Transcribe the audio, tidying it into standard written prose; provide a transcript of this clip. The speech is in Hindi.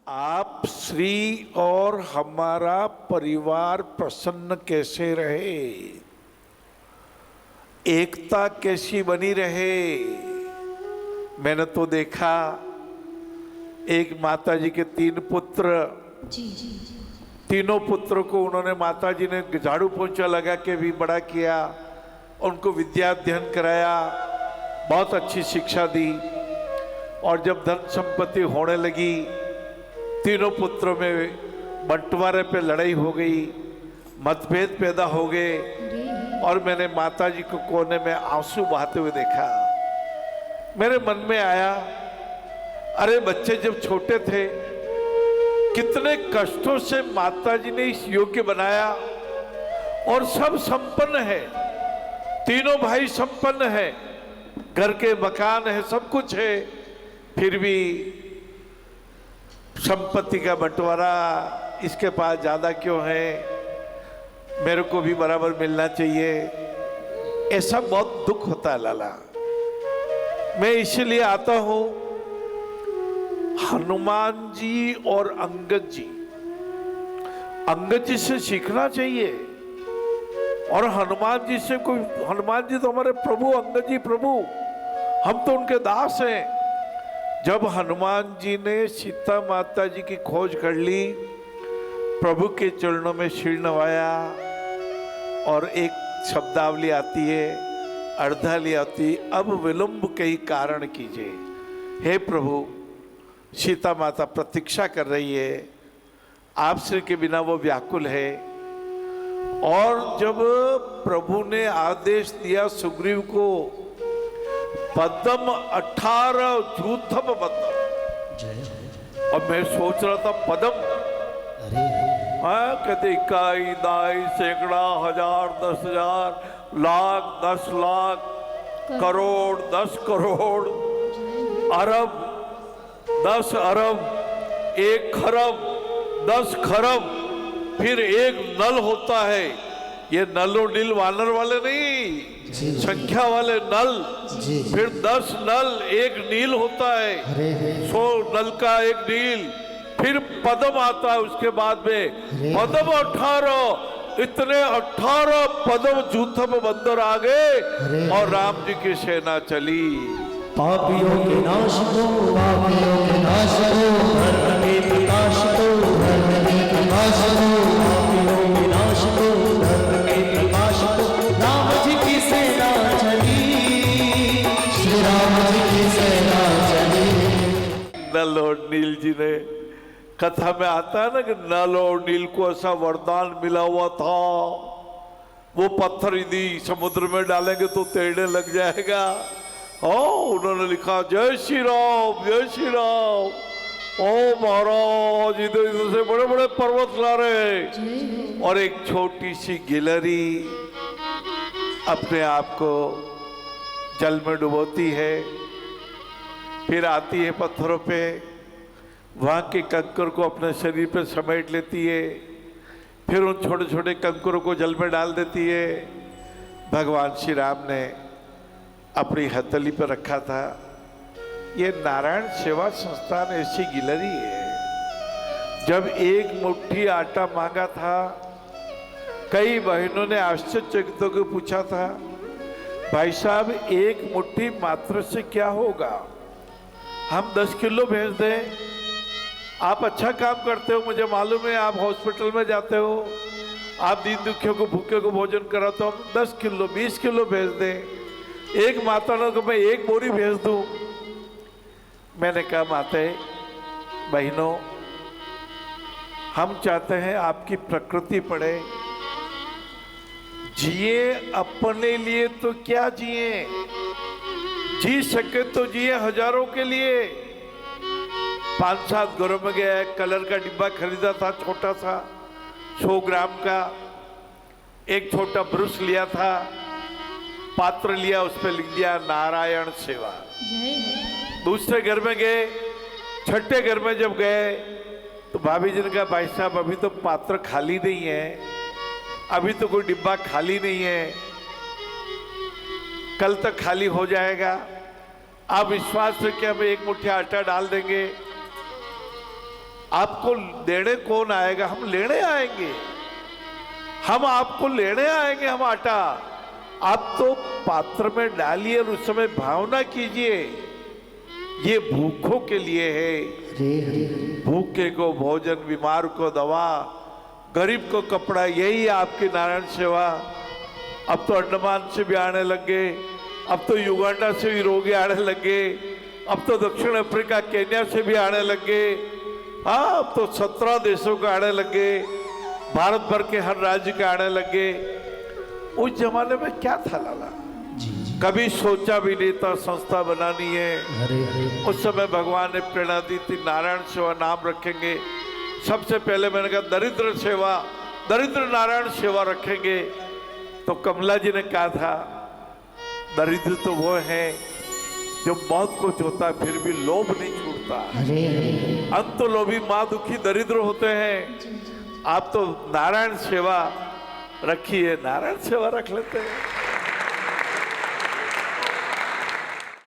आप श्री और हमारा परिवार प्रसन्न कैसे रहे, एकता कैसी बनी रहे। मैंने तो देखा एक माता जी के 3 पुत्र, तीनों पुत्रों को उन्होंने, माता जी ने झाड़ू पोंछा लगा के भी बड़ा किया, उनको विद्या अध्ययन कराया, बहुत अच्छी शिक्षा दी। और जब धन संपत्ति होने लगी, तीनों पुत्रों में बंटवारे पे लड़ाई हो गई, मतभेद पैदा हो गए और मैंने माता जी को कोने में आंसू बहाते हुए देखा। मेरे मन में आया, अरे बच्चे जब छोटे थे कितने कष्टों से माता जी ने इस योग्य बनाया और सब संपन्न है, तीनों भाई संपन्न है, घर के मकान है, सब कुछ है, फिर भी संपत्ति का बंटवारा इसके पास ज्यादा क्यों है, मेरे को भी बराबर मिलना चाहिए। ऐसा बहुत दुख होता है लाला। मैं इसीलिए आता हूं, हनुमान जी और अंगद जी, अंगद जी से सीखना चाहिए और हनुमान जी से कोई, हनुमान जी तो हमारे प्रभु, अंगद जी प्रभु, हम तो उनके दास हैं। जब हनुमान जी ने सीता माता जी की खोज कर ली, प्रभु के चरणों में सिर नवाया और एक शब्दावली आती है, अर्धाली आती, अब विलंब कई कारण कीजिए। हे प्रभु, सीता माता प्रतीक्षा कर रही है, आप श्री के बिना वो व्याकुल है। और जब प्रभु ने आदेश दिया सुग्रीव को, पद्म 18 जूथम बद्दम, और मैं सोच रहा था पद्म, हाँ कहते इकाई दाई सैकड़ा हजार 10,000 लाख 10 लाख करोड़ 10 करोड़ अरब 10 अरब 1 खरब 10 खरब, फिर एक नल होता है। ये नल और नील वानर वाले नहीं, संख्या वाले नल, फिर 10 नल 1 नील होता है, 100 नल का 1 नील, फिर पद्म आता है उसके बाद में, पद्म 18, इतने 18 पद्म जूथम बंदर आ गए और राम जी की सेना चली। पापियों के नाश को, पापियों के नाश को, धर्म के विकास को, धर्म के विकास को, पापियों के नाश को, धर्म के विकास को, राम जी की सेना चली, श्री राम जी की सेना चली। नल और नील जी ने, कथा में आता है ना कि नल और नील को ऐसा वरदान मिला हुआ था, वो पत्थर यदि समुद्र में डालेंगे तो तैरने लग जाएगा। उन्होंने लिखा जय श्री राम जय श्री राम। ओ महाराज, इधर इधर से बड़े बड़े पर्वत ला रहे और एक छोटी सी गिलहरी अपने आप को जल में डुबोती है, फिर आती है पत्थरों पे, वहां के कंकर को अपने शरीर पे समेट लेती है, फिर उन छोटे छोटे कंकरों को जल में डाल देती है। भगवान श्री राम ने अपनी हथेली पर रखा था। ये नारायण सेवा संस्थान ऐसी गिलहरी है। जब एक मुट्ठी आटा मांगा था, कई बहनों ने आश्चर्यचकित होकर पूछा था, भाई साहब एक मुट्ठी मात्र से क्या होगा, हम 10 किलो भेज दें। आप अच्छा काम करते हो, मुझे मालूम है, आप हॉस्पिटल में जाते हो, आप दीन दुखियों को, भूखे को भोजन कराते हो, हम 10 किलो 20 किलो भेज दें। एक माता ने कहा मैं 1 बोरी भेज दूं। मैंने कहा माते बहनों, हम चाहते हैं आपकी प्रकृति पढ़े, जिए अपने लिए तो क्या जिए, जी सके तो जिए हजारों के लिए। 5-7 घरों में गया, कलर का डिब्बा खरीदा था छोटा सा 100 ग्राम का, एक छोटा ब्रश लिया था, पात्र लिया, उस पर लिख दिया नारायण सेवा। दूसरे घर में गए, छठे घर में जब गए तो भाभी जी ने कहा भाई साहब अभी तो पात्र खाली नहीं है, अभी तो कोई डिब्बा खाली नहीं है, कल तक खाली हो जाएगा, आप विश्वास रखिए हम 1 मुट्ठी आटा डाल देंगे। आपको देने कौन आएगा? हम लेने आएंगे, हम आपको लेने आएंगे। हम आटा आप तो पात्र में डालिए और उस समय भावना कीजिए, ये भूखों के लिए है। हरे हरे भूखे को भोजन, बीमार को दवा, गरीब को कपड़ा, यही आपकी नारायण सेवा। अब तो अंडमान से भी आने लगे, अब तो युगांडा से भी रोगी आने लगे, अब तो दक्षिण अफ्रीका केन्या से भी आने लगे। हाँ, अब तो 17 देशों के आने लगे, भारत भर के हर राज्य के आने लगे। उस जमाने में क्या था लाला? जी जी कभी सोचा भी नहीं था संस्था बनानी है। हरे हरे उस समय भगवान ने प्रेरणा दी थी, नारायण सेवा नाम रखेंगे। सबसे पहले मैंने कहा दरिद्र सेवा, दरिद्र नारायण सेवा रखेंगे। तो कमला जी ने कहा था दरिद्र तो वो है जो बहुत कुछ होता है फिर भी लोभ नहीं छूटता। हरे हरे अंत लोभी माँ दुखी दरिद्र होते हैं। आप तो नारायण सेवा रखिए, नारायण सेवा रख लेते हैं।